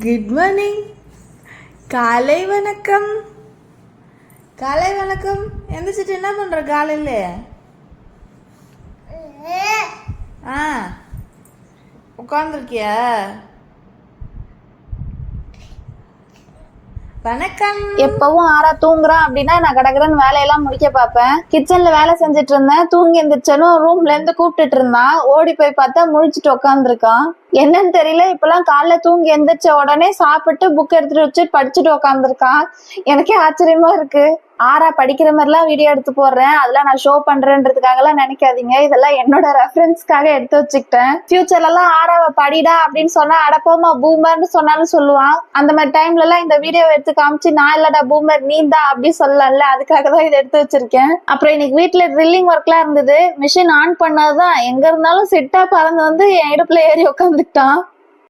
Good morning. காலை வணக்கம். காலை வணக்கம். எந்திரிச்சிட்டு என்ன பண்ற காலையில? உட்காந்துருக்கியா? வணக்கம். எப்பவும் ஆறா தூங்குறான் அப்படின்னா நான் கடகடன்னு வேலையெல்லாம் முடிக்க பார்ப்பேன். கிச்சன்ல வேலை செஞ்சுட்டு இருந்தேன். தூங்கி எந்திரிச்சனும் ரூம்ல இருந்து கூப்பிட்டுட்டு இருந்தான். ஓடி போய் பார்த்தா முழிச்சிட்டு உட்காந்துருக்கான். என்னன்னு தெரியல, இப்பெல்லாம் காலைல தூங்கி எந்திரிச்ச உடனே சாப்பிட்டு புக் எடுத்துட்டு வச்சு படிச்சுட்டு உட்காந்துருக்கான். எனக்கே ஆச்சரியமா இருக்கு. ஆறா படிக்கிற மாதிரிலாம் வீடியோ எடுத்து போடுறேன், அதெல்லாம் நான் ஷோ பண்றேன்றதுக்காக எல்லாம் நினைக்காதீங்க. இதெல்லாம் என்னோட ரெஃபரன்ஸ்க்காக எடுத்து வச்சுக்கிட்டேன். ஃபியூச்சர்ல எல்லாம் ஆறாவை படிடா அப்படின்னு சொன்னா அடப்போமா பூமர்னு சொன்னாலும் சொல்லுவான். அந்த மாதிரி டைம்ல எல்லாம் இந்த வீடியோ எடுத்து காமிச்சு நான் இல்லடா பூமர் நீந்தா அப்படி சொல்லல, அதுக்காக தான் இதை எடுத்து வச்சிருக்கேன். அப்புறம் இன்னைக்கு வீட்டுல ட்ரில்லிங் ஒர்க்லாம் இருந்தது. மிஷின் ஆன் பண்ணதுதான் எங்க இருந்தாலும் சிட்டா பறந்து வந்து என் இடுப்புல ஏறி உட்காந்துட்டான்.